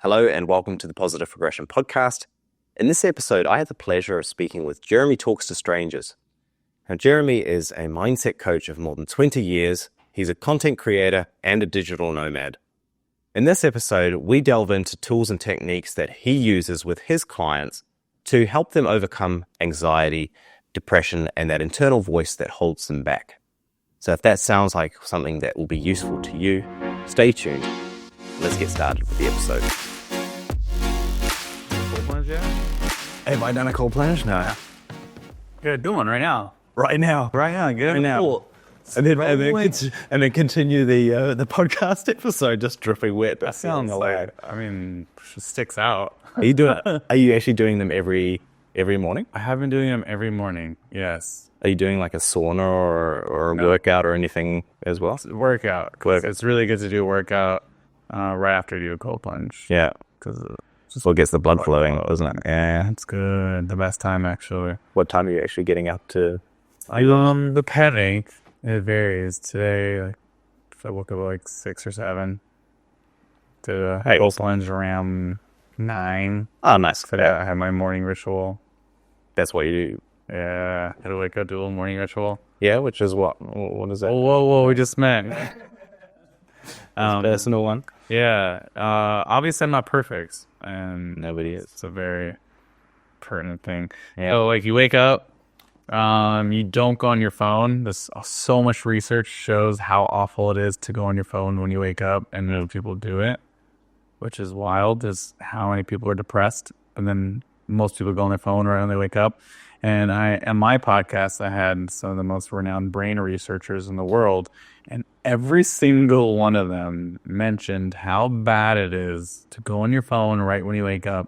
Hello and welcome to the Positive Regression Podcast. In this episode, I had the pleasure of speaking with Jeremy Talks to Strangers. Now, Jeremy is a mindset coach of more than 20 years. He's a content creator and a digital nomad. In this episode, we delve into tools and techniques that he uses with his clients to help them overcome anxiety, depression, and that internal voice that holds them back. So if that sounds like something that will be useful to you, stay tuned. Let's get started with the episode. Cold plunge yet? Have I done a cold plunge? No. Good, do one right now. Right now. Right now, good. Right now. Cool. And then continue the podcast episode just dripping wet. That sounds like, sticks out. Are you actually doing them every morning? I have been doing them every morning, yes. Are you doing like a sauna or a workout or anything as well? Workout. It's really good to do a workout right after you do a cold plunge. Yeah. Because it gets the blood flowing, doesn't it? Yeah. It's good. The best time, actually. What time are you actually getting up to? Depending. It varies. Today, I woke up at 6 or 7. Did a cold plunge around 9. Oh, nice. I had my morning ritual. That's what you do? Yeah. Had to wake up, do a little morning ritual. Yeah, which is what? What is that? Whoa, we just met. Personal one? Yeah. Obviously, I'm not perfect. And nobody is. It's a very pertinent thing. Yeah. So, you wake up, you don't go on your phone. There's so much research shows how awful it is to go on your phone when you wake up, and people do it, which is wild. Is how many people are depressed, and then most people go on their phone right when they wake up. And on my podcast, I had some of the most renowned brain researchers in the world, and every single one of them mentioned how bad it is to go on your phone right when you wake up.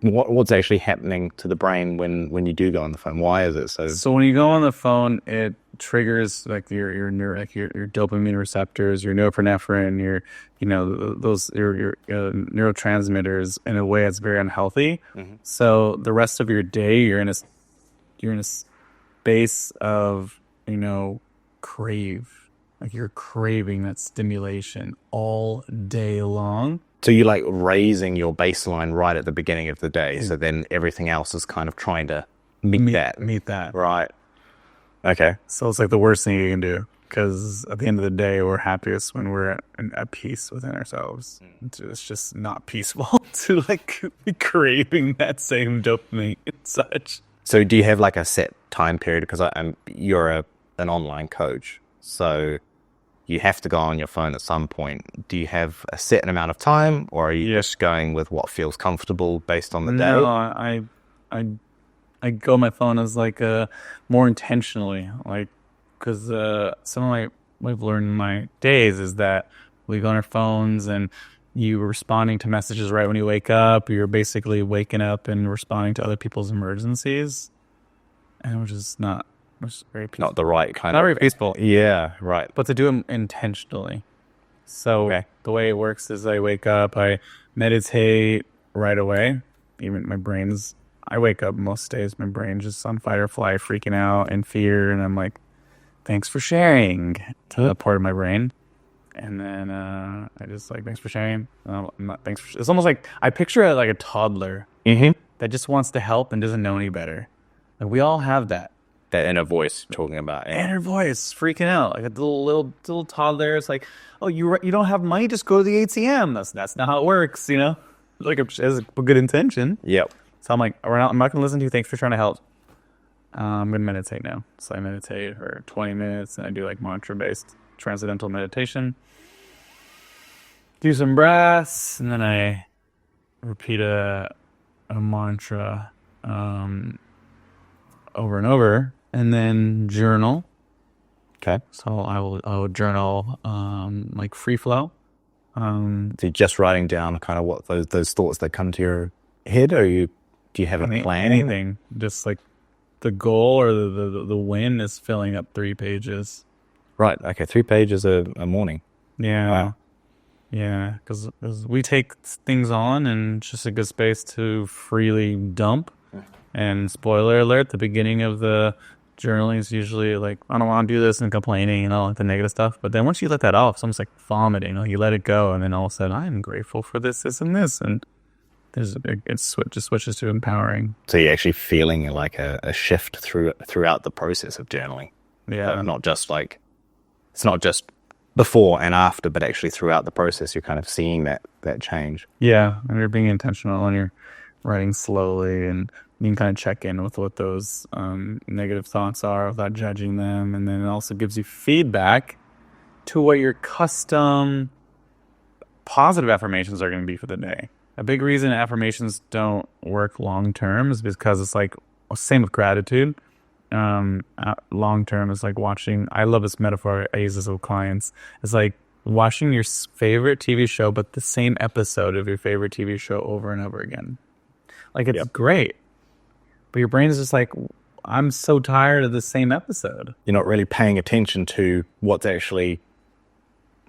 What's actually happening to the brain when you do go on the phone? Why is it so? So when you go on the phone, it triggers your dopamine receptors, your norepinephrine, your neurotransmitters in a way that's very unhealthy. Mm-hmm. So the rest of your day, you're in a space of crave. You're craving that stimulation all day long. So you're raising your baseline right at the beginning of the day. So then everything else is kind of trying to meet that. Right. Okay. So it's the worst thing you can do, because at the end of the day, we're happiest when we're at peace within ourselves. It's just not peaceful to be craving that same dopamine and such. So do you have a set time period? Because you're an online coach, so you have to go on your phone at some point. Do you have a set amount of time, or are you just going with what feels comfortable based on the day? No, I go on my phone as more intentionally, because some of what I've learned in my days is that we go on our phones and you're responding to messages right when you wake up. You're basically waking up and responding to other people's emergencies, and which is very peaceful. Not the right kind not very peaceful. Yeah, right. But to do them intentionally. So The way it works is I wake up, I meditate right away. Even I wake up most days, my brain's just on fight or flight, freaking out in fear, and I'm like, thanks for sharing to that part of my brain. And then I just thanks for sharing. It's almost I picture it like a toddler that just wants to help and doesn't know any better. We all have that. That inner voice talking about it. Inner voice freaking out. A little toddler. It's oh, you don't have money? Just go to the ATM. That's not how it works, It has a good intention. Yep. So I'm I'm not going to listen to you. Thanks for trying to help. I'm going to meditate now. So I meditate for 20 minutes, and I do mantra-based transcendental meditation. Do some breaths, and then I repeat a mantra over and over, and then journal. Okay. So I will journal free flow. So you're just writing down kind of what those thoughts that come to your head, or do you have a plan? Anything. Just the goal or the win is filling up 3 pages. Right. Okay. 3 pages a morning. Yeah. Wow. Yeah. Because we take things on, and it's just a good space to freely dump. And spoiler alert, the beginning of the journaling is usually like, I don't want to do this, and complaining and all like the negative stuff. But then once you let that off, it's almost like vomiting. You let it go, and then all of a sudden, I'm grateful for this, and this, and just switches to empowering. So you're actually feeling like a shift throughout the process of journaling. Yeah, But not just like, it's not just before and after, but actually throughout the process, you're kind of seeing that change. yeah, and you're being intentional, and you're writing slowly, and you can kind of check in with what those negative thoughts are without judging them. And then it also gives you feedback to what your custom positive affirmations are going to be for the day. A big reason affirmations don't work long term is because it's like, same with gratitude. Long term is like watching, I love this metaphor, I use this with clients. It's like watching your favorite TV show, but the same episode of your favorite TV show over and over again. Like, it's great. But your brain is just like, I'm so tired of the same episode. You're not really paying attention to what's actually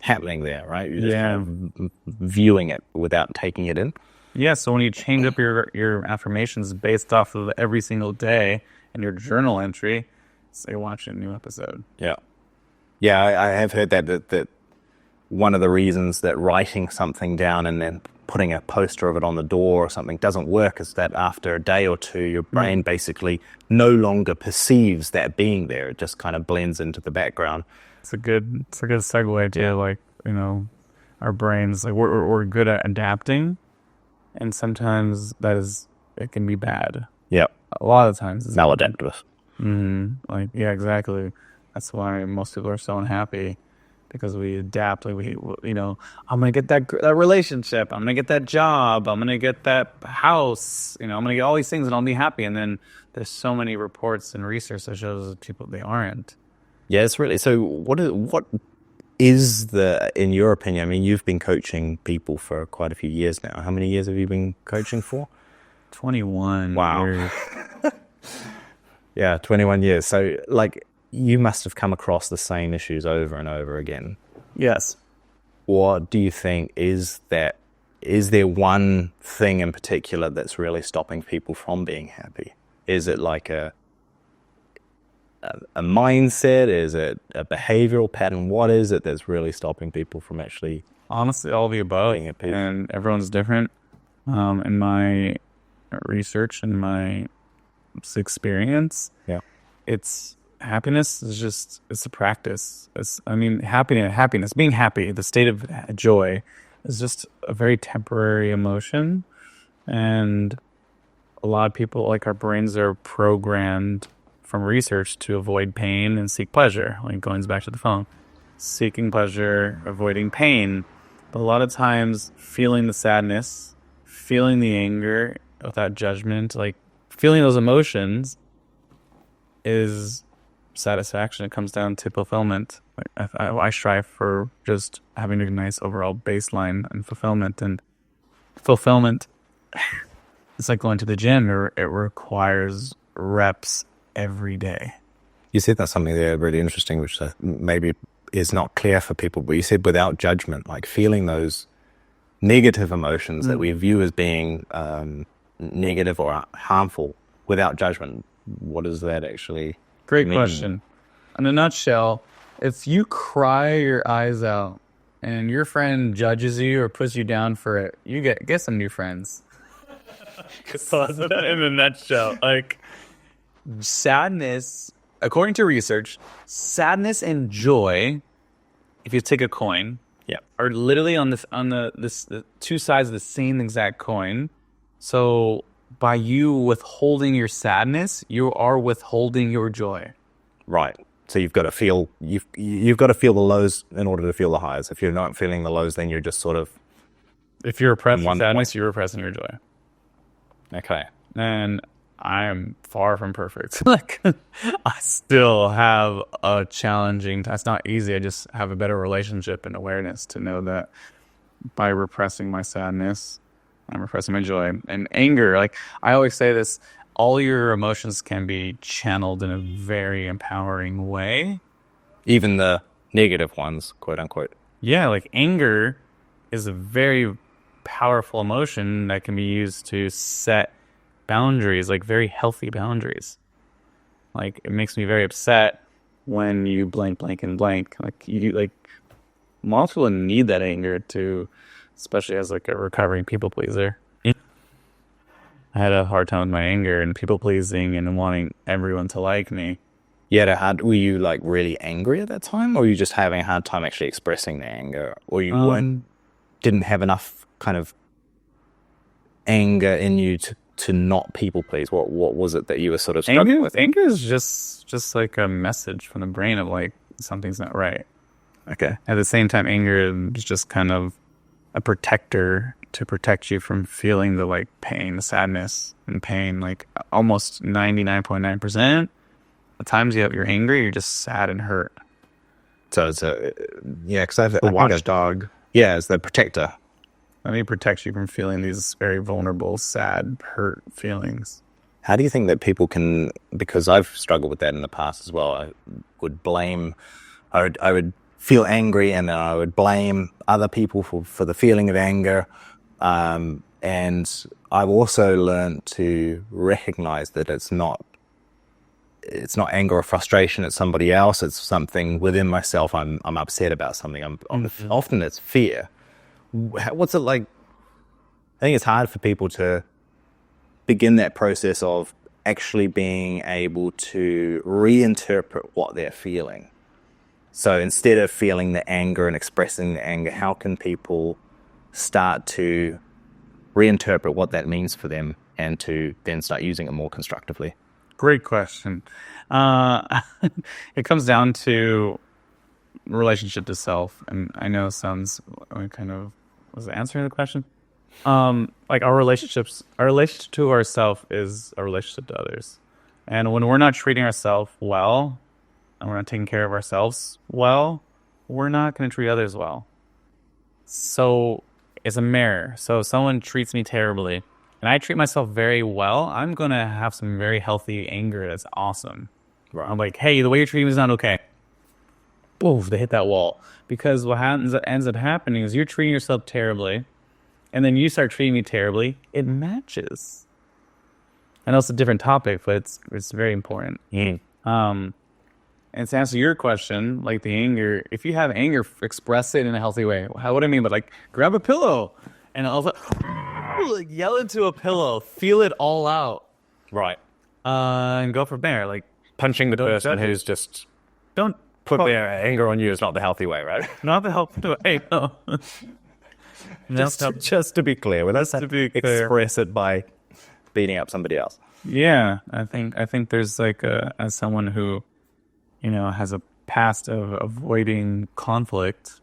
happening there, right? You're just kind of viewing it without taking it in. Yeah, so when you change up your affirmations based off of every single day and your journal entry, say watching a new episode. Yeah. Yeah, I have heard that one of the reasons that writing something down and then putting a poster of it on the door or something doesn't work is that after a day or two, your brain basically no longer perceives that being there. It just kind of blends into the background. It's a good segue to like, our brains, like we're good at adapting, and sometimes it can be bad. Yeah. A lot of the times it's maladaptive. Like, yeah, exactly. That's why most people are so unhappy, because we adapt. Like I'm gonna get that relationship. I'm gonna get that job. I'm gonna get that house. I'm gonna get all these things, and I'll be happy. And then there's so many reports and research that shows that people, they aren't. Yeah, it's really. So what is in your opinion? I mean, you've been coaching people for quite a few years now. How many years have you been coaching for? 21. Wow. Years. Yeah, 21 years. So like, you must have come across the same issues over and over again. Yes. What do you think is there one thing in particular that's really stopping people from being happy? Is it like a mindset? Is it a behavioral pattern? What is it that's really stopping people from actually? Honestly, all of the above. And everyone's different. In my research and my experience, it's happiness is it's a practice. Happiness, being happy, the state of joy, is just a very temporary emotion. And a lot of people, like, our brains are programmed from research to avoid pain and seek pleasure. Like, going back to the phone, seeking pleasure, avoiding pain. But a lot of times, feeling the sadness, feeling the anger without judgment, like feeling those emotions, is satisfaction. It comes down to fulfillment. I strive for just having a nice overall baseline and fulfillment. And fulfillment, it's like going to the gym. It requires reps every day. You said that's something there really interesting, which maybe is not clear for people, but you said without judgment, like feeling those negative emotions that we view as being negative or harmful without judgment. What does that actually Great mean? question. In a nutshell, if you cry your eyes out and your friend judges you or puts you down for it, you get some new friends. In a nutshell, like, sadness, according to research, sadness and joy, if you take a coin, are literally on the two sides of the same exact coin. So by you withholding your sadness, you are withholding your joy. Right. So you've got to feel you've got to feel the lows in order to feel the highs. If you're not feeling the lows, then you're just sort of. If you're repressing sadness, you're repressing your joy. Okay. And I am far from perfect. Like, I still have a challenging. It's not easy. I just have a better relationship and awareness to know that by repressing my sadness, I'm repressing my joy. And anger, like, I always say this, all your emotions can be channeled in a very empowering way. Even the negative ones, quote unquote. Yeah, like, anger is a very powerful emotion that can be used to set boundaries, like very healthy boundaries. Like, it makes me very upset when you blank, blank, and blank. Like, most people need that anger to, especially as like a recovering people pleaser. I had a hard time with my anger and people pleasing and wanting everyone to like me. Were you like really angry at that time, or were you just having a hard time actually expressing the anger, or you didn't have enough kind of anger in you to not people please? What was it that you were sort of struggling with? Anger is just like a message from the brain of like something's not right. Okay. At the same time, anger is just kind of a protector to protect you from feeling the like pain, the sadness and pain. Like almost 99.9%. The times you're angry, you're just sad and hurt. So it's because I've The watchdog. Yeah, it's the protector. Let me protect you from feeling these very vulnerable, sad, hurt feelings. How do you think that people can, because I've struggled with that in the past as well, I would feel angry and then I would blame other people for the feeling of anger. And I've also learned to recognize that it's not anger or frustration at somebody else. It's something within myself. I'm upset about something. Often it's fear. What's it like? I think it's hard for people to begin that process of actually being able to reinterpret what they're feeling. So instead of feeling the anger and expressing the anger, how can people start to reinterpret what that means for them and to then start using it more constructively? Great question. It comes down to relationship to self. And I know it sounds kind of, was it answering the question? Like our relationship to ourself is a relationship to others. And when we're not treating ourselves well, and we're not taking care of ourselves well, we're not going to treat others well. So it's a mirror. So if someone treats me terribly and I treat myself very well, I'm going to have some very healthy anger that's awesome. Right. I'm like, hey, the way you're treating me is not okay. Boom, they hit that wall. Because what ends up happening is you're treating yourself terribly, and then you start treating me terribly. It matches. I know it's a different topic, but it's very important. And to answer your question, like the anger, if you have anger, express it in a healthy way. What do I mean? But like, grab a pillow and also like yell into a pillow, feel it all out. Right. And go from there. Like Punching the person who's just don't put their anger on you is not the healthy way, right? Not the healthy way. No. Just to be clear, let's express it by beating up somebody else. Yeah, I think there's like as someone who, has a past of avoiding conflict,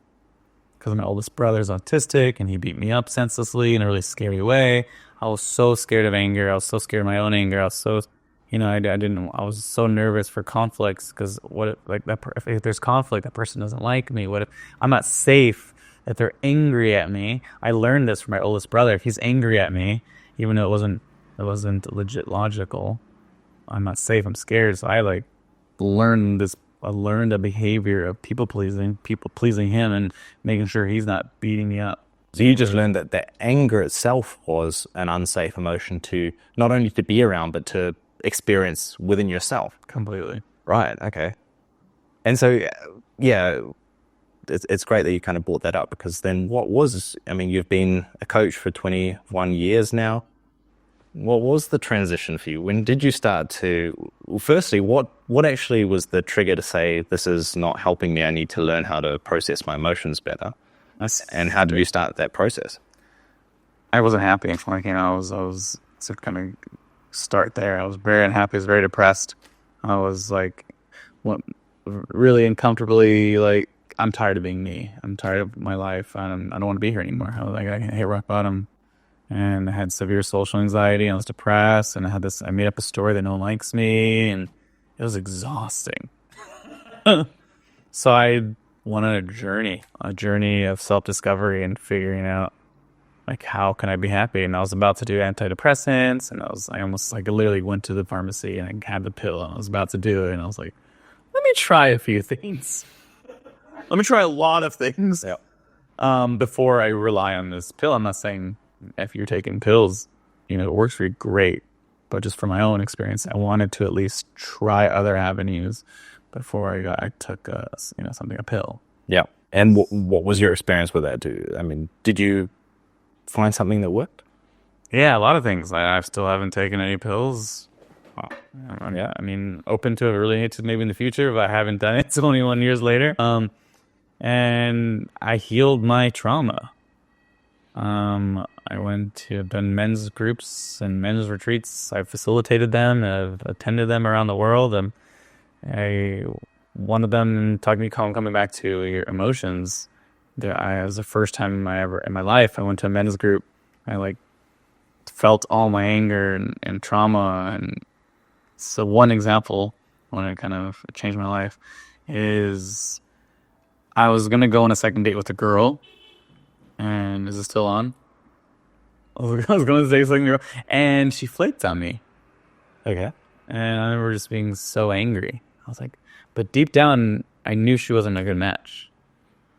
because my oldest brother's autistic and he beat me up senselessly in a really scary way. I was so scared of anger. I was so scared of my own anger. I was so, I was so nervous for conflicts because if there's conflict, that person doesn't like me. What if I'm not safe? If they're angry at me, I learned this from my oldest brother. If he's angry at me, even though it wasn't legit logical, I'm not safe. I'm scared. So I learned a behavior of people pleasing him and making sure he's not beating me up. So you just learned that anger itself was an unsafe emotion to not only to be around, but to experience within yourself. Completely. Right. Okay. And so, yeah, it's great that you kind of brought that up, because then you've been a coach for 21 years now. What was the transition for you? When did you start to, firstly, what actually was the trigger to say, this is not helping me, I need to learn how to process my emotions better? And how did you start that process? I wasn't happy. I was to kind of start there. I was very unhappy. I was very depressed. I was really uncomfortably I'm tired of being me. I'm tired of my life. I don't want to be here anymore. I hit rock bottom. And I had severe social anxiety, and I was depressed, and I made up a story that no one likes me, and it was exhausting. So I went on a journey of self-discovery and figuring out, how can I be happy? And I was about to do antidepressants, and I literally went to the pharmacy, and I had the pill, and I was about to do it, and I was like, let me try a few things. Let me try a lot of things before I rely on this pill. I'm not saying if you're taking pills, it works for you, great. but just from my own experience, I wanted to at least try other avenues before I took a pill. Yeah. And what was your experience with that? Did you find something that worked? Yeah, a lot of things. I still haven't taken any pills. Yeah, open to it really to maybe in the future, but I haven't done it. It's 21 years later. And I healed my trauma. I've done men's groups and men's retreats. I've facilitated them. I've attended them around the world. One of them talking me coming back to your emotions. It was the first time in my life I went to a men's group. I felt all my anger and trauma. And so one example when it kind of changed my life is I was gonna go on a second date with a girl. And is it still on? I was going to say something, and she flaked on me. Okay. And I remember just being so angry. I was like, but deep down, I knew she wasn't a good match.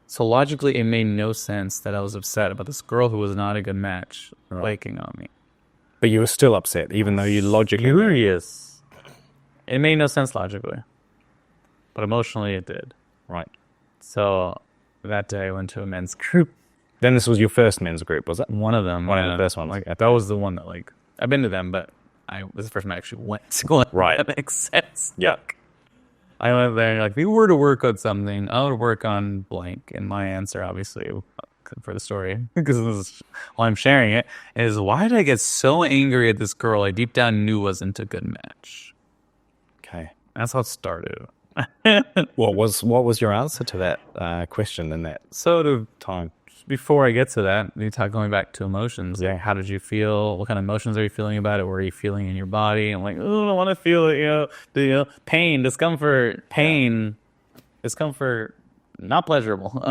So logically, it made no sense that I was upset about this girl who was not a good match flaking on me. But you were still upset, even though you logically... Furious. It made no sense logically. But emotionally, it did. Right. So that day, I went to a men's group. Then this was your first men's group, was it? One of them. One of the first ones. That was the one that, I've been to them, but this is the first time I actually went to one. Right. That makes sense. Yeah. I went there, if you were to work on something, I would work on blank. And my answer, obviously, for the story, because this is why I'm sharing it, is why did I get so angry at this girl I deep down knew wasn't a good match? Okay. That's how it started. What was your answer to that question in that sort of time? Before I get to that, going back to emotions. Yeah. How did you feel? What kind of emotions are you feeling about it? What are you feeling in your body? I'm like, oh, I don't want to feel it. Pain, discomfort, discomfort, not pleasurable.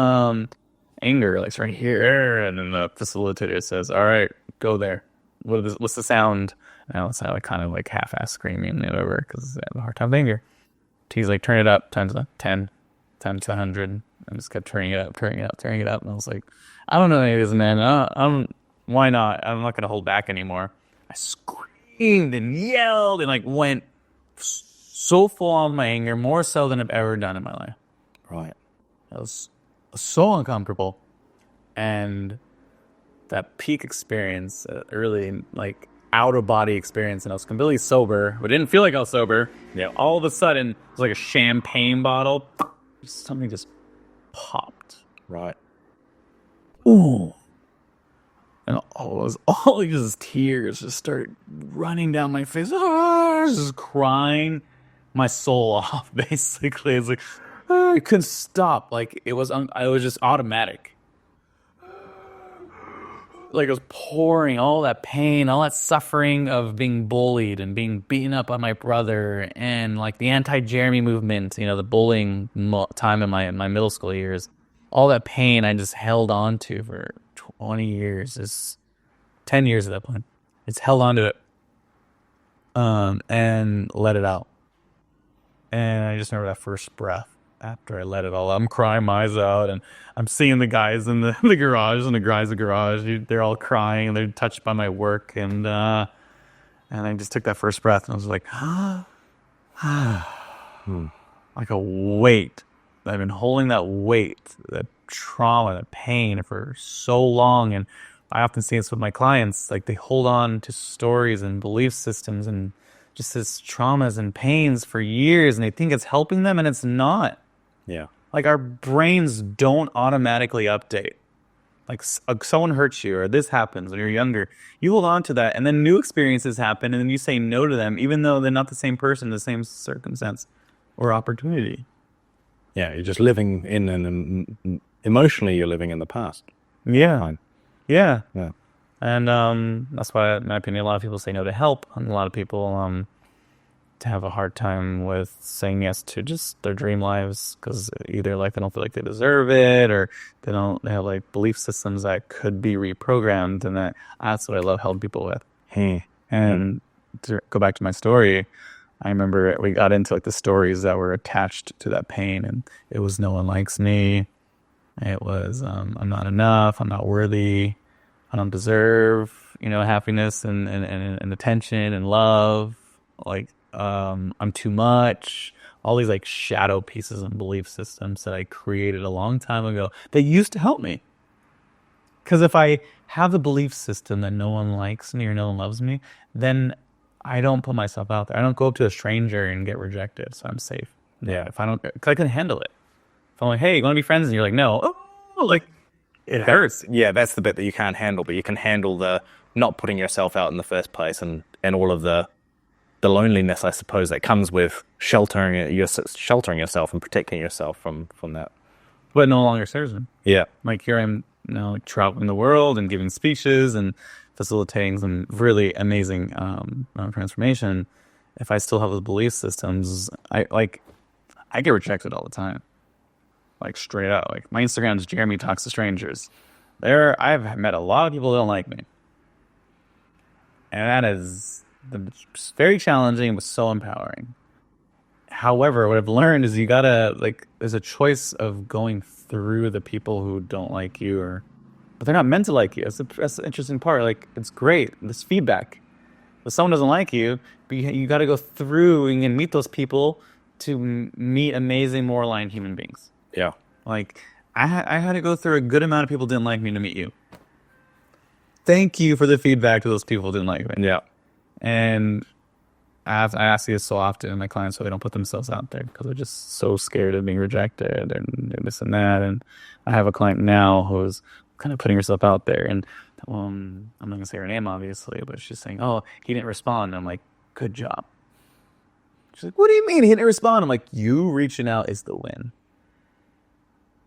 Anger, it's right here. And then the facilitator says, all right, go there. What's the sound? And that's how I kind of half-ass screaming, whatever, because I have a hard time with anger. He's like, turn it up, times 10, times 100. I just kept turning it up. And I was like, I don't know any of this, man. Why not? I'm not going to hold back anymore. I screamed and yelled and went so full on my anger, more so than I've ever done in my life. Right. It was so uncomfortable. And that peak experience, really out of body experience, and I was completely sober, but didn't feel like I was sober. Yeah. All of a sudden, it was like a champagne bottle. Something just popped. Right. Ooh. And all these tears just started running down my face. I was just crying my soul off, basically. It's I couldn't stop. It was just automatic. It was pouring all that pain, all that suffering of being bullied and being beaten up by my brother, and the anti-Jeremy movement, the bullying time in my middle school years. All that pain I just held on to for 20 years. It's 10 years at that point. It's held on to it. And let it out. And I just remember that first breath. After I let it all out, I'm crying my eyes out, and I'm seeing the guys in the garage, and the guys in the garage, they're all crying, and they're touched by my work, and I just took that first breath, and I was like, like a weight. I've been holding that weight, that trauma, that pain for so long, and I often see this with my clients, they hold on to stories and belief systems and just this traumas and pains for years, and they think it's helping them, and it's not. Yeah. Our brains don't automatically update. Someone hurts you or this happens when you're younger. You hold on to that, and then new experiences happen, and then you say no to them, even though they're not the same person, the same circumstance or opportunity. Yeah, you're just living emotionally you're living in the past. Yeah. Fine. Yeah. Yeah. And that's why, in my opinion, a lot of people say no to help, and a lot of people to have a hard time with saying yes to just their dream lives, because either they don't feel like they deserve it, or they have belief systems that could be reprogrammed, and that's what I love helping people with. Hey. And to go back to my story, I remember we got into the stories that were attached to that pain, and it was no one likes me. It was I'm not enough, I'm not worthy, I don't deserve. happiness and attention and love. Like, I'm too much. All these like shadow pieces and belief systems that I created a long time ago that used to help me. Because if I have the belief system that no one likes me or no one loves me, then I don't put myself out there. I don't go up to a stranger and get rejected, so I'm safe. Yeah. If I don't, because I can handle it. If I'm like, hey, you want to be friends? And you're like, no. Oh, like, it hurts. Yeah, that's the bit that you can't handle, but you can handle the not putting yourself out in the first place and all of the loneliness, I suppose, that comes with sheltering yourself and protecting yourself from that. But it no longer serves me. Yeah. Like, here I'm now like traveling the world and giving speeches and facilitating some really amazing transformation. If I still have those belief systems, I get rejected all the time. Like, straight out. Like, my Instagram is JeremyTalksToStrangers. I've met a lot of people that don't like me. And that is very challenging but so empowering. However, what I've learned is you gotta, like, there's a choice of going through the people who don't like you, but they're not meant to like you. That's the interesting part. Like, it's great, this feedback. If someone doesn't like you, but you gotta go through and meet those people to meet amazing, more aligned human beings. Yeah. Like, I had to go through a good amount of people who didn't like me to meet you. Thank you for the feedback to those people who didn't like me. Yeah. And I ask this so often, my clients, so they don't put themselves out there because they're just so scared of being rejected and this and that. And I have a client now who's kind of putting herself out there. And I'm not going to say her name, obviously, but she's saying, oh, he didn't respond. And I'm like, good job. She's like, what do you mean he didn't respond? I'm like, you reaching out is the win.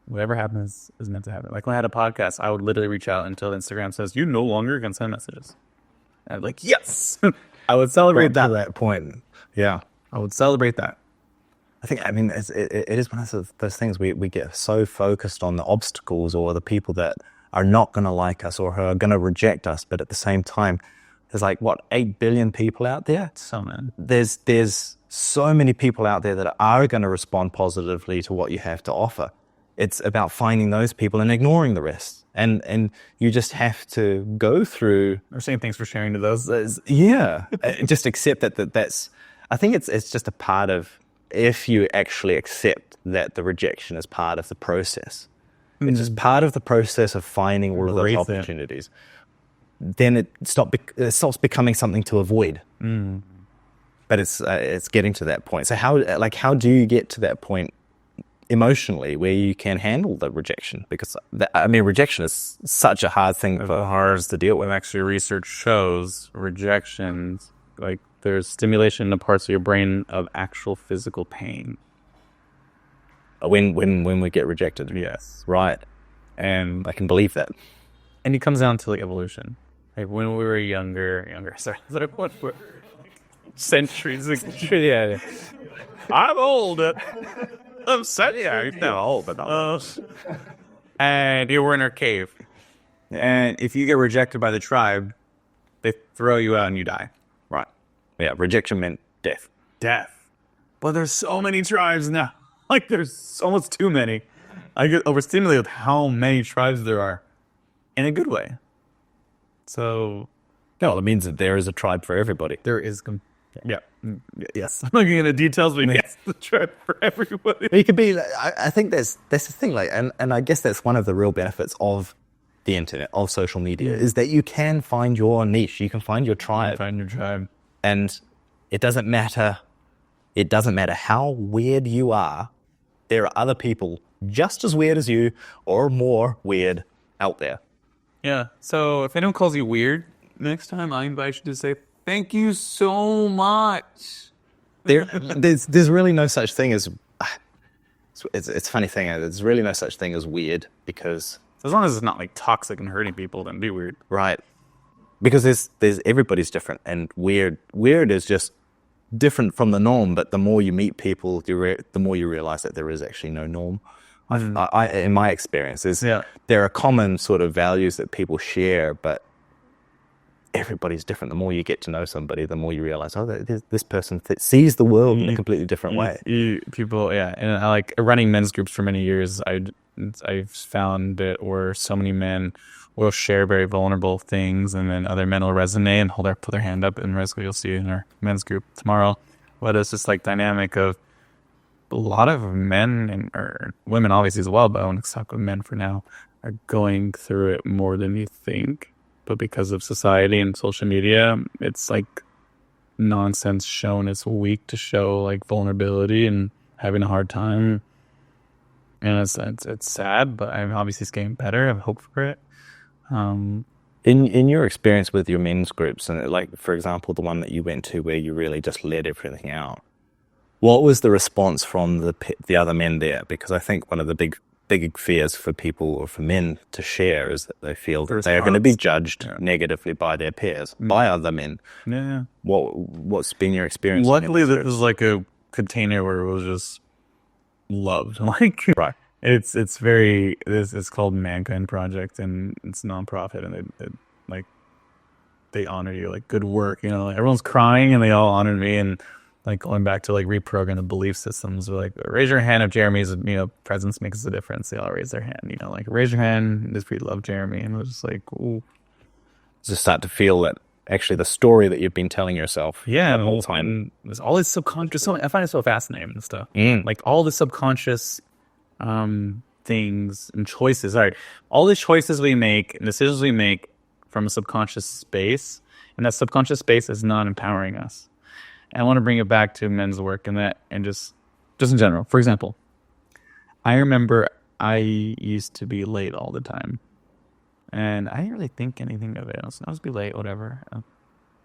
Whatever happens is meant to happen. Like, when I had a podcast, I would literally reach out until Instagram says, you no longer can send messages. And I'm like, yes! I would celebrate that. To that point. Yeah. I would celebrate that. I mean, it is one of those things we get so focused on the obstacles or the people that are not going to like us or who are going to reject us. But at the same time, there's like, 8 billion people out there? So many. There's so many people out there that are going to respond positively to what you have to offer. It's about finding those people and ignoring the rest. And you just have to go through. Or saying thanks for sharing to those. Yeah. Just accept that's, I think it's just a part of, if you actually accept that the rejection is part of the process. It's just part of the process of finding all of those opportunities. Then it stops becoming something to avoid. But it's getting to that point. So how do you get to that point emotionally where you can handle the rejection? Because rejection is such a hard thing for ours to deal with. Actually, research shows rejections, like, there's stimulation in the parts of your brain of actual physical pain. When we get rejected. Yes. Right. And I can believe that. And it comes down to, like, evolution. Like, when we were younger, sorry, what were centuries ago? Yeah. I'm old. I'm sorry, yeah, you're not old, but not and you were in our cave. And if you get rejected by the tribe, they throw you out and you die. Right. Yeah, rejection meant death. But there's so many tribes now. Like, there's almost too many. I get overstimulated with how many tribes there are. In a good way. So, no, it means that there is a tribe for everybody. There is. Yeah. Yes. I'm not getting into details, but yes, the tribe for everybody. You could be. I think that's the thing. Like, and I guess that's one of the real benefits of the internet, of social media, is that you can find your niche. You can find your tribe. And it doesn't matter. It doesn't matter how weird you are. There are other people just as weird as you, or more weird, out there. Yeah. So if anyone calls you weird next time, I invite you to say, thank you so much. There's really no such thing as. It's a funny thing. There's really no such thing as weird, because as long as it's not like toxic and hurting people, then be weird. Right. Because there's everybody's different, and weird is just different from the norm. But the more you meet people, the more you realize that there is actually no norm. I in my experience, there are common sort of values that people share, but everybody's different. The more you get to know somebody, the more you realize, this person sees the world in a completely different way. People, yeah. And I like running men's groups for many years. I've found it where so many men will share very vulnerable things, and then other men will resonate and put their hand up. And you'll see in our men's group tomorrow. But it's this like dynamic of a lot of men or women obviously as well, but I want to talk with men for now, are going through it more than you think. But because of society and social media, it's like nonsense shown as weak to show like vulnerability and having a hard time. And it's sad, but I'm obviously it's getting better. I have hope for it. In your experience with your men's groups, and like for example, the one that you went to where you really just let everything out, what was the response from the other men there? Because I think one of the big fears for people or for men to share is that they feel that they are going to be judged negatively by their peers, by other men. Yeah. What's been your experience? Luckily, this is like a container where it was just loved. Like, right. It's called Mankind Project, and it's a nonprofit, and they honor you, like good work. Like everyone's crying, and they all honored me, and like going back to like reprogram the belief systems. Like raise your hand if Jeremy's presence makes a difference. They all raise their hand. Like raise your hand if you love Jeremy, and it was just like ooh. Just start to feel that actually the story that you've been telling yourself the whole time. There's all this subconscious. I find it so fascinating and stuff. Like all the subconscious things and choices. All right, all the choices we make and decisions we make from a subconscious space, and that subconscious space is not empowering us. And I want to bring it back to men's work and that, and just in general. For example, I remember I used to be late all the time. And I didn't really think anything of it. I was be late, whatever.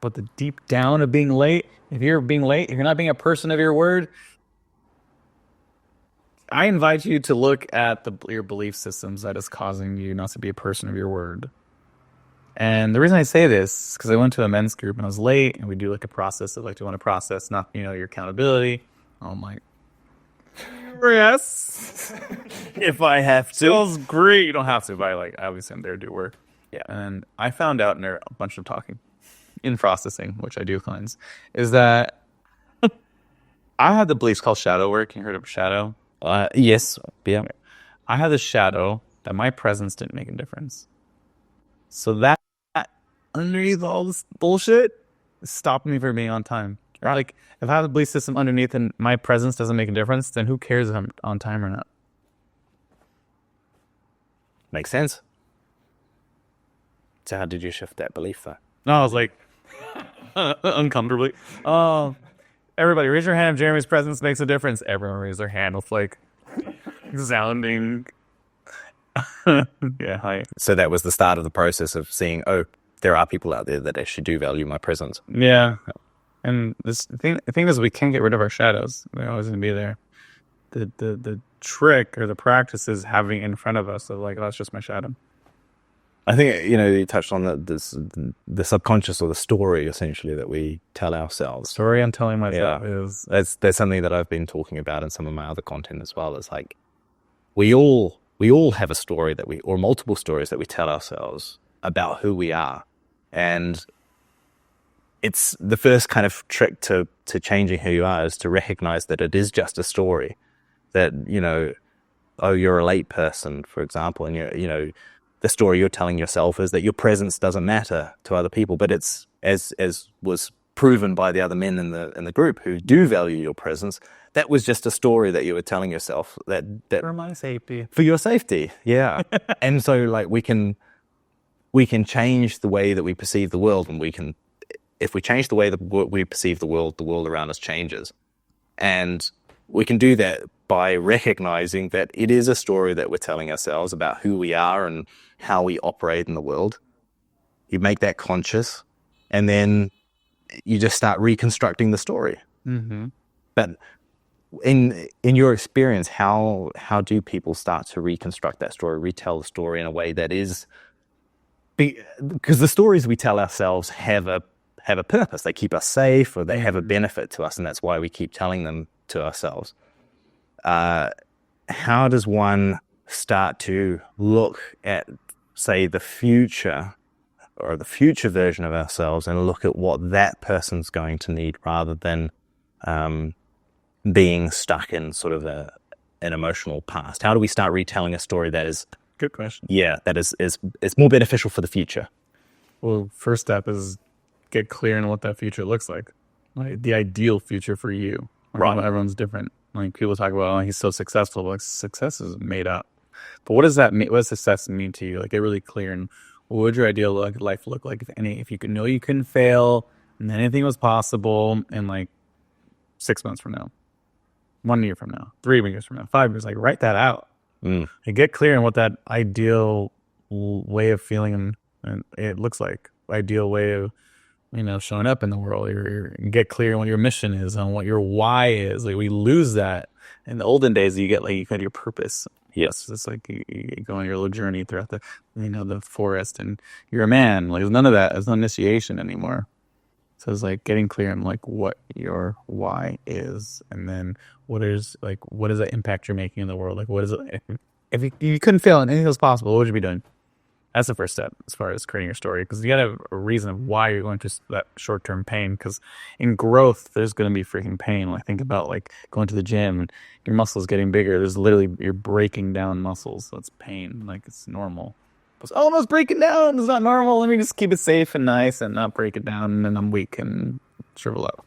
But the deep down of being late, if you're being late, if you're not being a person of your word, I invite you to look at your belief systems that is causing you not to be a person of your word. And the reason I say this is because I went to a men's group and I was late, and we do like a process of like, do you want to process not your accountability? I'm like, yes, if I have to. Feels great. You don't have to, but obviously I'm there to do work. Yeah. And I found out in there a bunch of talking in processing, which I do cleanse, is that I had the beliefs called shadow work. You heard of shadow? Yes. Yeah. I had the shadow that my presence didn't make a difference. So that underneath all this bullshit stopped me from being on time. Like, if I have the belief system underneath and my presence doesn't make a difference, then who cares if I'm on time or not? Makes sense. So how did you shift that belief, though? No, I was like, uncomfortably. Everybody, raise your hand if Jeremy's presence makes a difference. Everyone raised their hand with like sounding. Yeah, hi. So that was the start of the process of seeing, there are people out there that actually do value my presence. Yeah. And the thing is, we can't get rid of our shadows. They're always going to be there. The trick or the practice is having in front of us of like, that's just my shadow. I think, you touched on the subconscious or the story, essentially, that we tell ourselves. Story I'm telling myself is... That's something that I've been talking about in some of my other content as well. It's like, we all have a story or multiple stories that we tell ourselves about who we are. And it's the first kind of trick to changing who you are is to recognize that it is just a story. That, you're a late person, for example, and the story you're telling yourself is that your presence doesn't matter to other people, but it's as was proven by the other men in the group who do value your presence. That was just a story that you were telling yourself that for my safety, for your safety, yeah. And so, like, we can change the way that we perceive the world, and if we change the way that we perceive the world around us changes, and we can do that by recognizing that it is a story that we're telling ourselves about who we are and how we operate in the world. You make that conscious, and then you just start reconstructing the story. Mm-hmm. But in your experience, how do people start to reconstruct that story, retell the story in a way that is... Because the stories we tell ourselves have a purpose. They keep us safe, or they have a benefit to us, and that's why we keep telling them to ourselves. How does one start to look at, say, the future or the future version of ourselves and look at what that person's going to need, rather than being stuck in sort of an emotional past? How do we start retelling a story that is, Good question. that is more beneficial for the future? Well, first step is get clear on what that future looks like the ideal future for you. Right. Everyone's different. Like people talk about, oh, he's so successful. Like success is made up. But what does that mean? What does success mean to you? Like get really clear. And what would your ideal life look like if you could know you couldn't fail and anything was possible in like 6 months from now, 1 year from now, 3 years from now, 5 years? Like write that out and get clear on what that ideal way of feeling and it looks like. Ideal way of showing up in the world. Get clear on what your mission is, on what your why is. Like we lose that in the olden days. You got your purpose. Yes, it's like you go on your little journey throughout the forest, and you're a man. Like none of that. There's no initiation anymore. So it's like getting clear on like what your why is, and then what is the impact you're making in the world? Like what is it? If you couldn't fail and anything was possible, what would you be doing? That's the first step as far as creating your story, because you got to have a reason of why you're going through that short-term pain. Because in growth, there's going to be freaking pain. When I think about like going to the gym and your muscles getting bigger, there's literally you're breaking down muscles, so it's pain. Like it's normal. It's almost breaking down. It's not normal. Let me just keep it safe and nice and not break it down, and then I'm weak and shrivel up.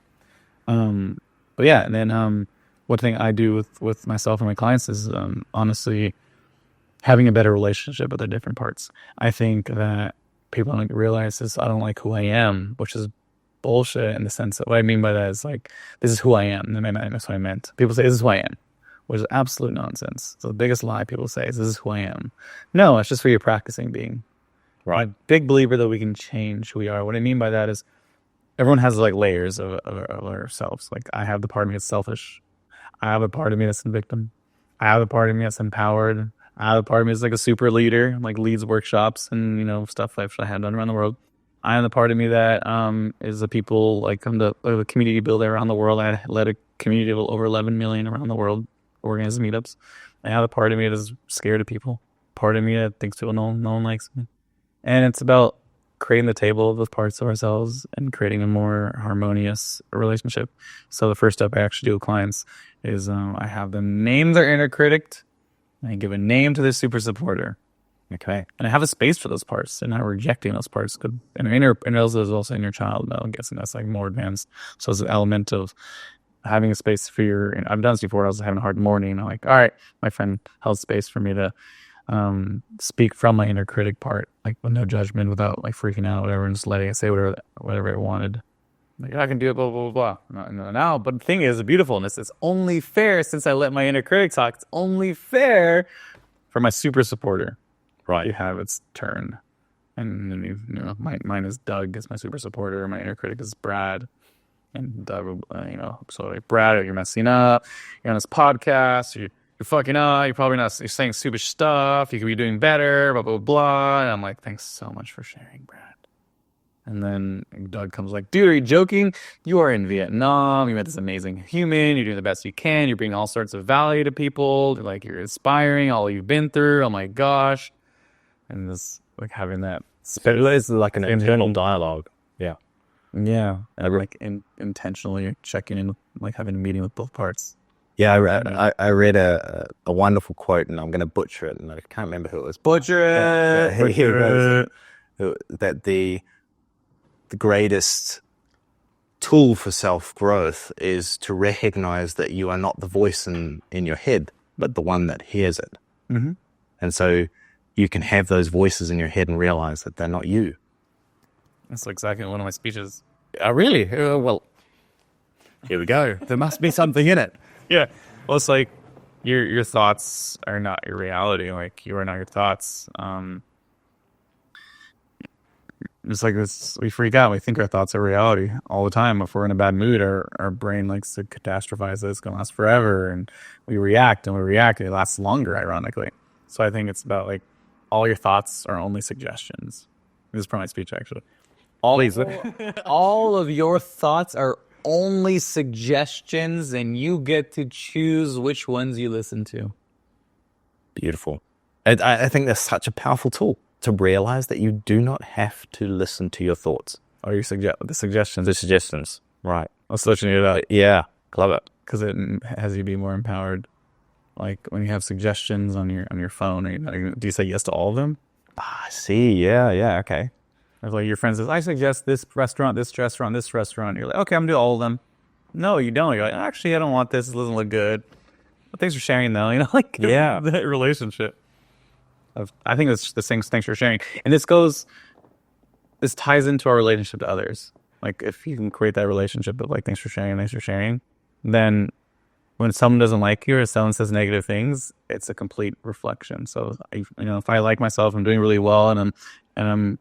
But yeah, and then one thing I do with myself and my clients is honestly having a better relationship with the different parts. I think that people don't realize is I don't like who I am, which is bullshit in the sense that what I mean by that is like, this is who I am. And that's what I meant. People say, this is who I am, which is absolute nonsense. So the biggest lie people say is, this is who I am. No, it's just who you're practicing being. Right. I'm a big believer that we can change who we are. What I mean by that is everyone has like layers of ourselves. Like I have the part of me that's selfish. I have a part of me that's a victim. I have a part of me that's empowered. I have a part of me that's like a super leader, like leads workshops and, stuff I have done around the world. I am the part of me that is the people, like I'm the community builder around the world. I led a community of over 11 million around the world, organized meetups. I have a part of me that's scared of people. Part of me that thinks no one likes me. And it's about creating the table of those parts of ourselves and creating a more harmonious relationship. So the first step I actually do with clients is I have them name their inner critic. I give a name to the super supporter. Okay. And I have a space for those parts and not rejecting those parts. And inner is also inner child. But I'm guessing that's like more advanced. So it's an element of having a space for I've done this before. I was having a hard morning. I'm like, all right, my friend held space for me to speak from my inner critic part, like with no judgment, without like freaking out, whatever, and just letting it say whatever I wanted. Like, I can do it, blah, blah, blah, blah. Now, but the thing is, the beautifulness, it's only fair since I let my inner critic talk. It's only fair for my super supporter. Right. You have its turn. And then, mine is Doug is my super supporter. My inner critic is Brad. And Doug, so like, Brad, you're messing up. You're on this podcast. You're fucking up. You're probably not, you're saying stupid stuff. You could be doing better, blah, blah, blah. And I'm like, thanks so much for sharing, Brad. And then Doug comes like, dude, are you joking? You are in Vietnam. You met this amazing human. You're doing the best you can. You're bringing all sorts of value to people. You're inspiring all you've been through. Oh my gosh. And this, like having that. It's like an internal dialogue. Yeah. Yeah. And intentionally checking in, like having a meeting with both parts. Yeah, I read a wonderful quote, and I'm going to butcher it, and I can't remember who it was. Butcher it! Here it goes. That the greatest tool for self-growth is to recognize that you are not the voice in your head, but the one that hears it. Mm-hmm. And so you can have those voices in your head and realize that they're not you. That's exactly one of my speeches. Really? Well, here we go. There must be something in it. Yeah. Well, it's like your thoughts are not your reality. Like you are not your thoughts. It's like this, we freak out. We think our thoughts are reality all the time. If we're in a bad mood, our brain likes to catastrophize that it's going to last forever. And we react and it lasts longer, ironically. So I think it's about like all your thoughts are only suggestions. This is probably my speech, actually. All of your thoughts are only suggestions, and you get to choose which ones you listen to. Beautiful. I think that's such a powerful tool to realize that you do not have to listen to your thoughts. Or the suggestions. The suggestions. Right. I'll switch it out. Yeah. Love it. Because it has you be more empowered. Like when you have suggestions on your phone, do you say yes to all of them? I see. Yeah. Okay. If like your friend says, I suggest this restaurant, this restaurant, this restaurant. You're like, okay, I'm gonna do all of them. No, you don't. You're like, actually, I don't want this. It doesn't look good. But thanks for sharing, though. Like Yeah. that relationship. I think it's the same. Thanks for sharing. And this ties into our relationship to others. Like if you can create that relationship of like, thanks for sharing, then when someone doesn't like you or someone says negative things, it's a complete reflection. So if I like myself, I'm doing really well, and I'm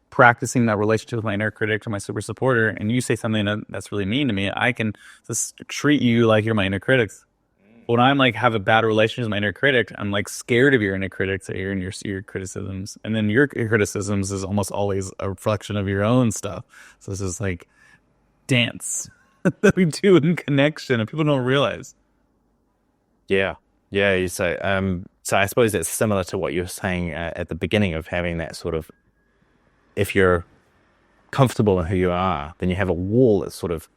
practicing that relationship with my inner critic or my super supporter, and you say something that's really mean to me, I can just treat you like you're my inner critic. When I'm like have a bad relationship with my inner critic, I'm like scared of your inner critics or your criticisms, and then your criticisms is almost always a reflection of your own stuff. So this is like dance that we do in connection, and people don't realize. Yeah. So I suppose that's similar to what you were saying at the beginning of having that sort of, if you're comfortable in who you are, then you have a wall that sort of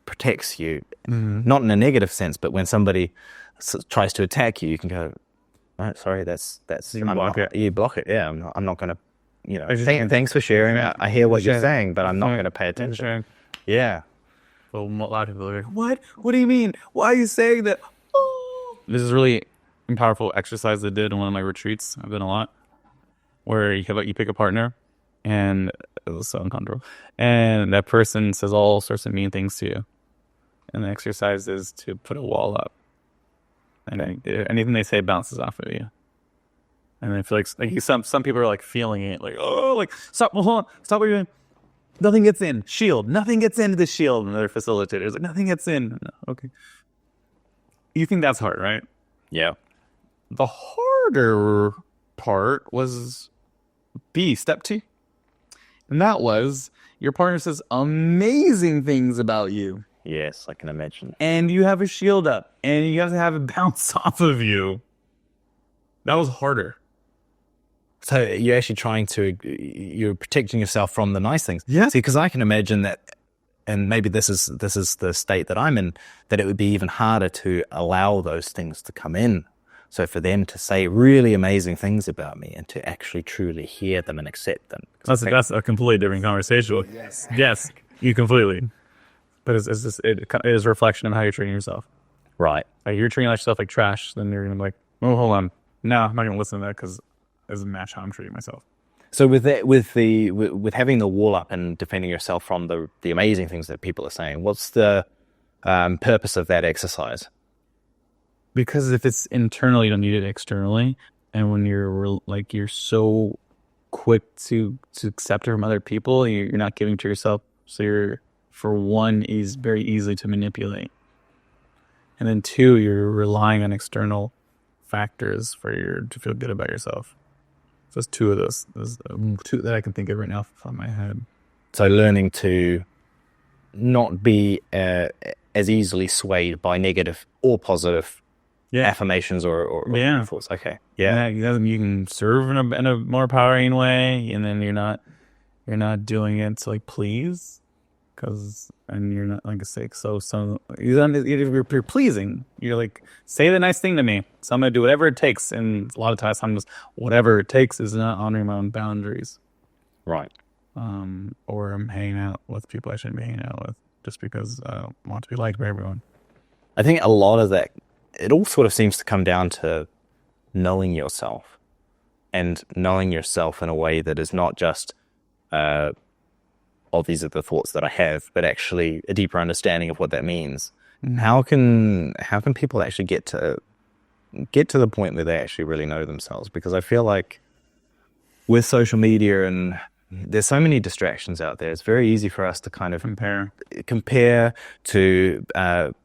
protects you, not in a negative sense, but when somebody tries to attack you, you can go, oh, sorry, that's you block it. You block it. Yeah, I'm not going to. Thanks for sharing. I hear what you're saying, but I'm not going to pay attention. Yeah. Well, a lot of people are like, what? What do you mean? Why are you saying that? Oh. This is really a powerful exercise I did in one of my retreats. I've done a lot, where you pick a partner, and it was so uncomfortable, and that person says all sorts of mean things to you, and the exercise is to put a wall up, and anything they say bounces off of you. And I feel like some people are like feeling it, like, oh, like stop, hold on, stop what you're doing. Nothing gets in. Shield. Nothing gets into the shield. And their facilitators like, nothing gets in. No, okay. You think that's hard, right? Yeah. The harder part was step 2. And that was your partner says amazing things about you. Yes, I can imagine. And you have a shield up. And you have to have it bounce off of you. That was harder. So you're actually you're protecting yourself from the nice things. Yeah. See, because I can imagine that, and maybe this is the state that I'm in, that it would be even harder to allow those things to come in. So for them to say really amazing things about me and to actually truly hear them and accept them. That's a completely different conversation. Yes, you completely. But it is a reflection of how you're treating yourself. Right. Like you're treating yourself like trash, then you're going to be like, oh, hold on. No, I'm not going to listen to that because it doesn't match how I'm treating myself. So with having the wall up and defending yourself from the amazing things that people are saying, what's the purpose of that exercise? Because if it's internal, you don't need it externally. And when you're so quick to accept it from other people, you're not giving to yourself. So you're, for one, is very easy to manipulate. And then 2, you're relying on external factors to feel good about yourself. So that's 2 of those. There's 2 that I can think of right now off the top of my head. So learning to not be as easily swayed by negative or positive affirmations or thoughts. Okay. Yeah. You can serve in a more empowering way, and then you're not doing it to like please, and you're not like a sick. So you're pleasing. You're like, say the nice thing to me. So I'm gonna do whatever it takes. And a lot of times I'm just whatever it takes is not honoring my own boundaries. Right. Or I'm hanging out with people I shouldn't be hanging out with just because I want to be liked by everyone. I think a lot of that, it all sort of seems to come down to knowing yourself, and knowing yourself in a way that is not just, these are the thoughts that I have, but actually a deeper understanding of what that means. Mm-hmm. How can people actually get to the point where they actually really know themselves? Because I feel like with social media and there's so many distractions out there, it's very easy for us to kind of compare to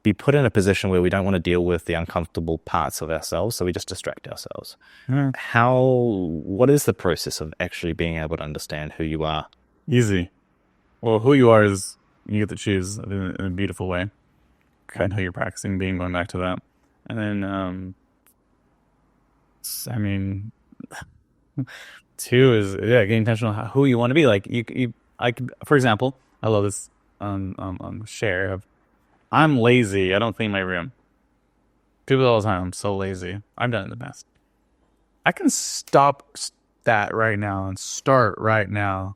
be put in a position where we don't want to deal with the uncomfortable parts of ourselves, so we just distract ourselves. What is the process of actually being able to understand who you are? Easy. Well, who you are is you get to choose in a beautiful way. Okay. And how you're practicing being, going back to that. And then, 2 is getting intentional who you want to be. Like for example, I love this on share of, I'm lazy, I don't clean my room. People all the time, I'm so lazy. I've done it in the past. I can stop that right now and start right now.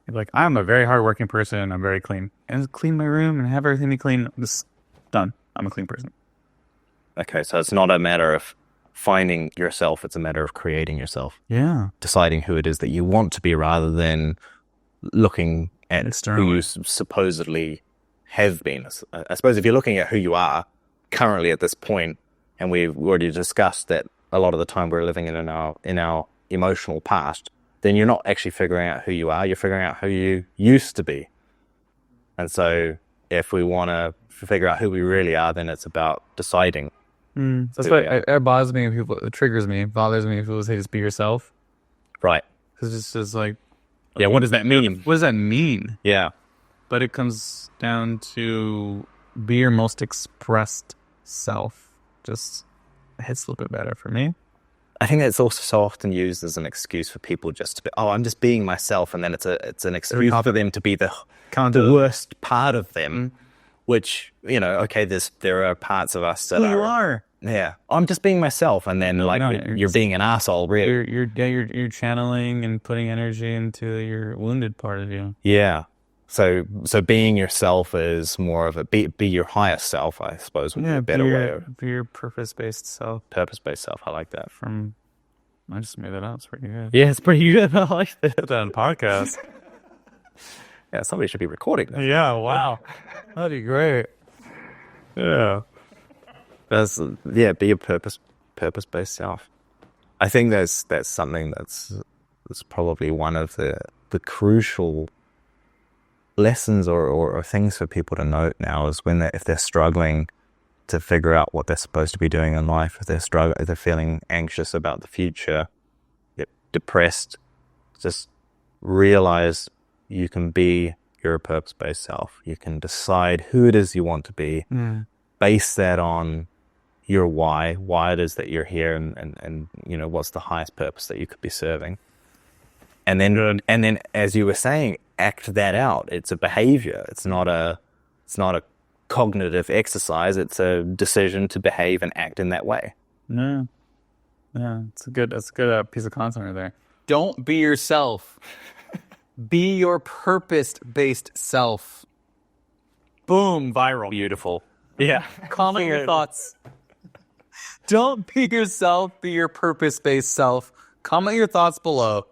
Like, I'm a very hardworking person. I'm very clean. And clean my room and have everything be clean. Just done. I'm a clean person. Okay, so it's not a matter of finding yourself. It's a matter of creating yourself. Yeah. Deciding who it is that you want to be rather than looking at Externally. who you supposedly have been. I suppose if you're looking at who you are currently at this point, and we've already discussed that a lot of the time we're living in our emotional past, then you're not actually figuring out who you are. You're figuring out who you used to be. And so if we want to figure out who we really are, then it's about deciding. That's why it bothers me when people, it triggers me. It bothers me when people say just be yourself. Right. Because it's just like, Yeah, what does that mean? what does that mean? Yeah. But it comes down to be your most expressed self. Just hits a little bit better for me. I think that's also so often used as an excuse for people just to be, I'm just being myself, and then it's an excuse for them to be the worst part of them, which, okay, there are parts of us that Who you are. Yeah, I'm just being myself, and then you're being an asshole, really. You're channeling and putting energy into your wounded part of you. Yeah. So being yourself is more of a be your higher self, I suppose, would be a better way of be your purpose-based self. Purpose-based self. I like that. I just made that up. It's pretty good. Yeah, it's pretty good. I like that. Put that on podcast. Yeah, somebody should be recording that. Yeah, wow. That'd be great. Yeah. Be a purpose-based self. I think that's something that's probably one of the crucial lessons or things for people to note now is if they're struggling to figure out what they're supposed to be doing in life, if they're feeling anxious about the future, depressed, just realize you can be your purpose-based self. You can decide who it is you want to be, base that on your why it is that you're here, and what's the highest purpose that you could be serving. And then as you were saying, act that out. It's a behavior. It's not a cognitive exercise. It's a decision to behave and act in that way. Yeah. That's a good piece of content right there. Don't be yourself. Be your purpose-based self. Boom, viral. Beautiful. Yeah. Comment your thoughts. Don't be yourself. Be your purpose-based self. Comment your thoughts below.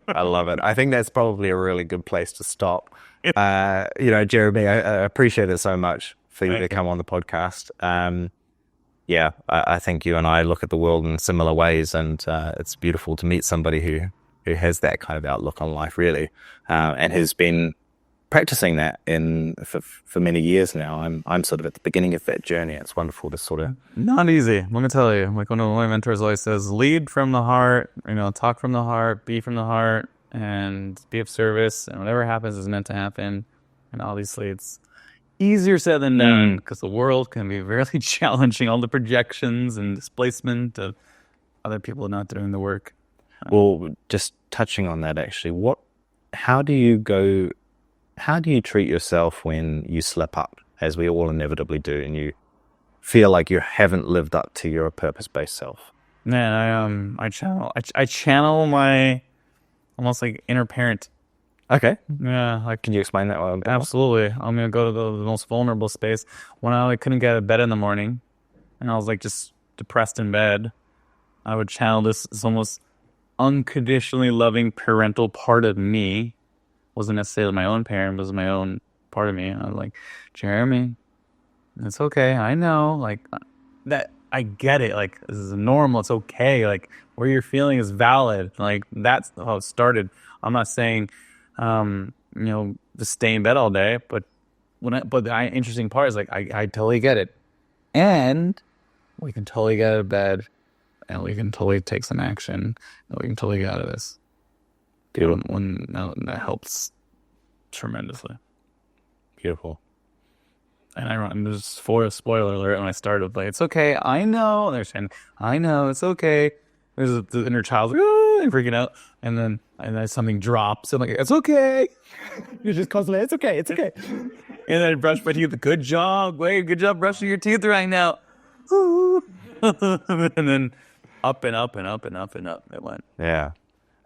I love it. I think that's probably a really good place to stop. Jeremy, I appreciate it so much for you to come on the podcast. I think you and I look at the world in similar ways, and it's beautiful to meet somebody who has that kind of outlook on life, really, and has been practicing that for many years now. I'm sort of at the beginning of that journey. It's wonderful to sort of... Not easy. I'm going to tell you. Like one of my mentors always says, lead from the heart, talk from the heart, be from the heart, and be of service. And whatever happens is meant to happen. And obviously it's easier said than done because the world can be really challenging. All the projections and displacement of other people not doing the work. Well, just touching on that, actually, how do you treat yourself when you slip up, as we all inevitably do, and you feel like you haven't lived up to your purpose-based self? Man, I channel my almost like inner parent. Okay. Yeah, Can you explain that one? Absolutely. I'm gonna go to the most vulnerable space when I couldn't get out of bed in the morning, and I was like just depressed in bed. I would channel this almost unconditionally loving parental part of me. Wasn't necessarily my own parent, but was my own part of me. And I was like, Jeremy, it's okay. I know, like that. I get it. Like this is normal. It's okay. Like where you're feeling is valid. Like that's how it started. I'm not saying, to stay in bed all day, but the interesting part is like I totally get it, and we can totally get out of bed, and we can totally take some action, and we can totally get out of this. Beautiful. That helps tremendously. Beautiful. And there's for a spoiler alert when I started with like, it's okay, I know. And they're saying, I know, it's okay. There's the inner child like, and freaking out. And then something drops. I'm like, it's okay. You're just constantly, it's okay. And then I brush my teeth. Good job. Good job brushing your teeth right now. and then up and up and up and up and up it went. Yeah.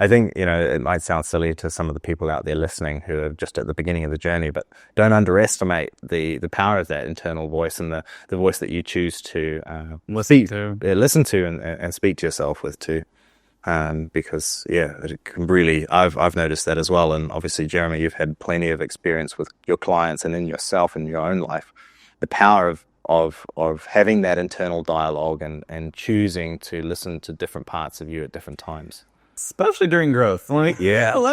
I think, it might sound silly to some of the people out there listening who are just at the beginning of the journey, but don't underestimate the power of that internal voice and the voice that you choose to listen to and speak to yourself with too. Because it can really, I've noticed that as well. And obviously, Jeremy, you've had plenty of experience with your clients and in yourself and your own life. The power of having that internal dialogue and choosing to listen to different parts of you at different times. Especially during growth. Let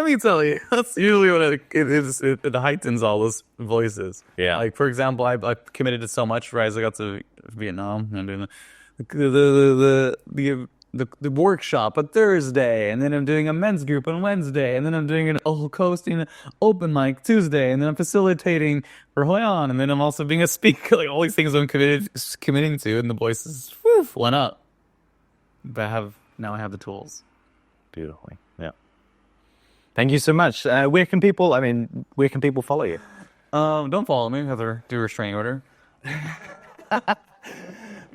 me tell you, that's usually when it heightens all those voices. Yeah. Like, for example, I committed to so much, right? As I got to Vietnam and doing the workshop on Thursday, and then I'm doing a men's group on Wednesday, and then I'm doing hosting an open mic Tuesday, and then I'm facilitating for Hoyan, and then I'm also being a speaker. Like all these things I'm committing to, and the voices went up. But now I have the tools. Beautifully. Yeah. Thank you so much. Where can people follow you? Don't follow me. Have to do a restraining order.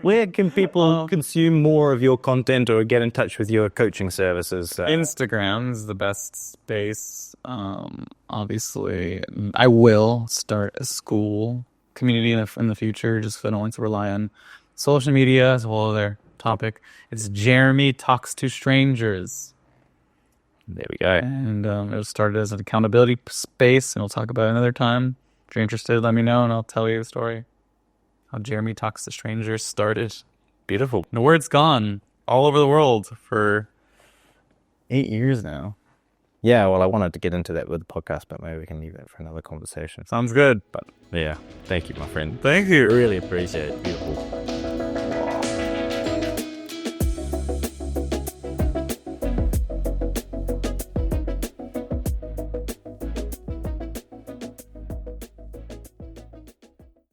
Where can people consume more of your content or get in touch with your coaching services? Instagram is the best space. Obviously, I will start a school community in the future, just so I don't like to rely on social media as a whole other topic. It's JeremyTalksToStrangers. There we go. And it'll start as an accountability space, and we'll talk about it another time. If you're interested, let me know, and I'll tell you the story. How Jeremy Talks to Strangers started. Beautiful. The word's gone all over the world for 8 years now. Yeah, well, I wanted to get into that with the podcast, but maybe we can leave that for another conversation. Sounds good. But yeah, thank you, my friend. Thank you. Really appreciate it. Beautiful.